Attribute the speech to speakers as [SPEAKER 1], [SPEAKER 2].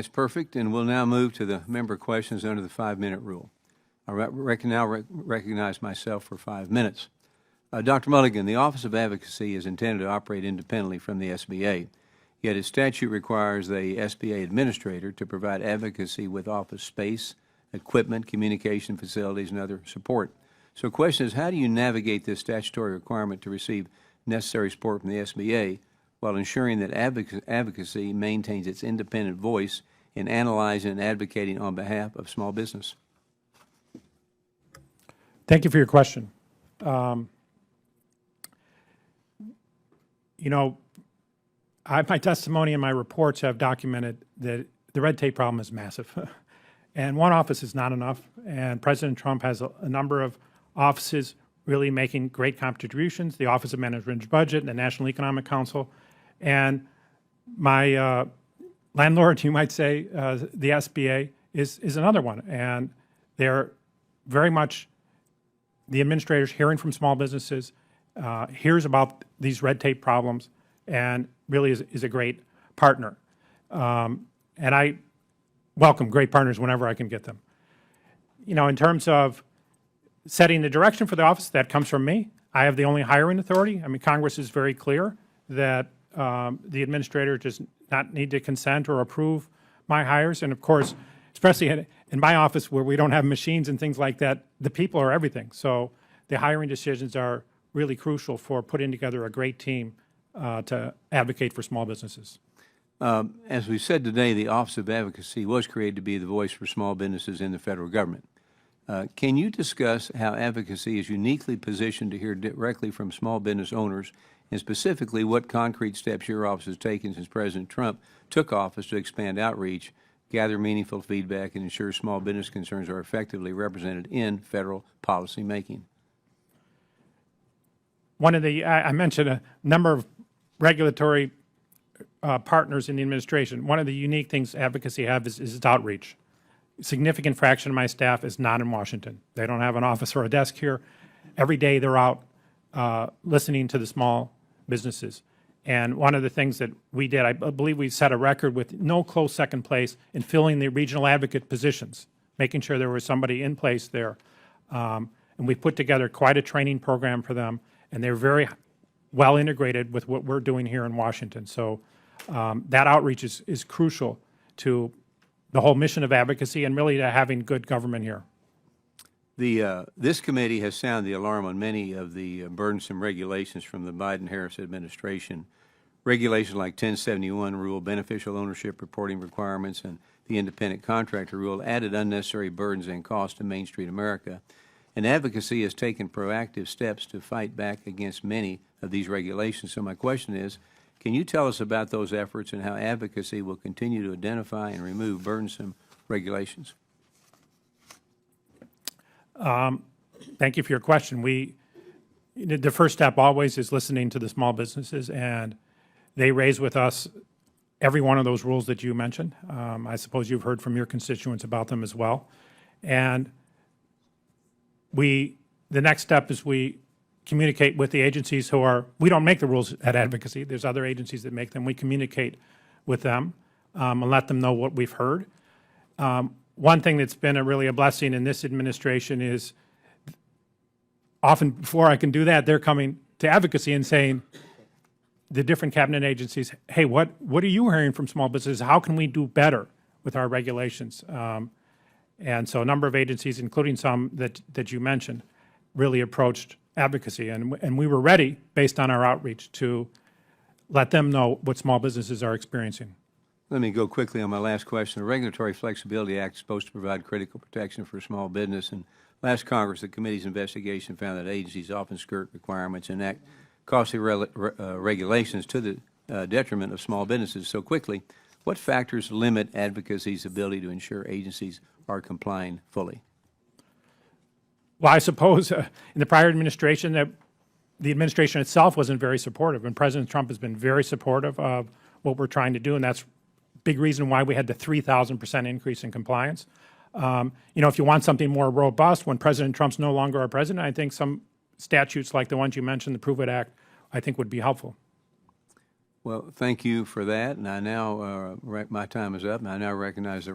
[SPEAKER 1] It's perfect, and we'll now move to the member questions under the 5-minute rule. I recognize myself for 5 minutes. Dr. Mulligan, the Office of Advocacy is intended to operate independently from the SBA, yet its statute requires the SBA administrator to provide advocacy with office space, equipment, communication facilities, and other support. So the question is, how do you navigate this statutory requirement to receive necessary support from the SBA while ensuring that advocacy maintains its independent voice in analyzing and advocating on behalf of small business?
[SPEAKER 2] Thank you for your question. You know, my testimony and my reports have documented that the red tape problem is massive. And one office is not enough. And President Trump has a number of offices really making great contributions, the Office of Management and Budget, the National Economic Council. And my landlord, you might say, the SBA, is another one. And they're very much, the administrators hearing from small businesses, hears about these red tape problems, and really is a great partner. And I welcome great partners whenever I can get them. You know, in terms of setting the direction for the office, that comes from me. I have the only hiring authority. I mean, Congress is very clear that the administrator does not need to consent or approve my hires. And of course, especially in my office where we don't have machines and things like that, the people are everything. So the hiring decisions are really crucial for putting together a great team to advocate for small businesses.
[SPEAKER 1] As we said today, the Office of Advocacy was created to be the voice for small businesses in the federal government. Can you discuss how advocacy is uniquely positioned to hear directly from small business owners, and specifically what concrete steps your office has taken since President Trump took office to expand outreach, gather meaningful feedback, and ensure small business concerns are effectively represented in federal policy making?
[SPEAKER 2] One of the, I mentioned a number of regulatory partners in the administration. One of the unique things advocacy has is its outreach. A significant fraction of my staff is not in Washington. They don't have an office or a desk here. Every day they're out listening to the small businesses. And one of the things that we did, I believe we set a record with no close second place in filling the regional advocate positions, making sure there was somebody in place there. And we put together quite a training program for them, and they're very well integrated with what we're doing here in Washington. So that outreach is crucial to the whole mission of advocacy and really to having good government here.
[SPEAKER 1] This committee has sounded the alarm on many of the burdensome regulations from the Biden-Harris administration. Regulations like 1071 rule, beneficial ownership reporting requirements, and the independent contractor rule added unnecessary burdens and costs to Main Street America. And advocacy has taken proactive steps to fight back against many of these regulations. So my question is, can you tell us about those efforts and how advocacy will continue to identify and remove burdensome regulations?
[SPEAKER 2] Thank you for your question. The first step always is listening to the small businesses, and they raise with us every one of those rules that you mentioned. I suppose you've heard from your constituents about them as well. And the next step is we communicate with the agencies we don't make the rules at Advocacy. There's other agencies that make them. We communicate with them and let them know what we've heard. One thing that's been really a blessing in this administration is often before I can do that, they're coming to Advocacy and saying, the different cabinet agencies, hey, what are you hearing from small businesses? How can we do better with our regulations? And so a number of agencies, including some that you mentioned, really approached Advocacy. And we were ready, based on our outreach, to let them know what small businesses are experiencing.
[SPEAKER 1] Let me go quickly on my last question. The Regulatory Flexibility Act is supposed to provide critical protection for small business. And last Congress, the committee's investigation found that agencies often skirt requirements and enact costly regulations to the detriment of small businesses. So quickly, what factors limit advocacy's ability to ensure agencies are complying fully?
[SPEAKER 2] Well, I suppose in the prior administration, that the administration itself wasn't very supportive, and President Trump has been very supportive of what we're trying to do, and that's a big reason why we had the 3,000% increase in compliance. You know, if you want something more robust, when President Trump's no longer our president, I think some statutes like the ones you mentioned, the Prove It Act, I think would be helpful.
[SPEAKER 1] Well, thank you for that, and I now, my time is up, and I now recognize the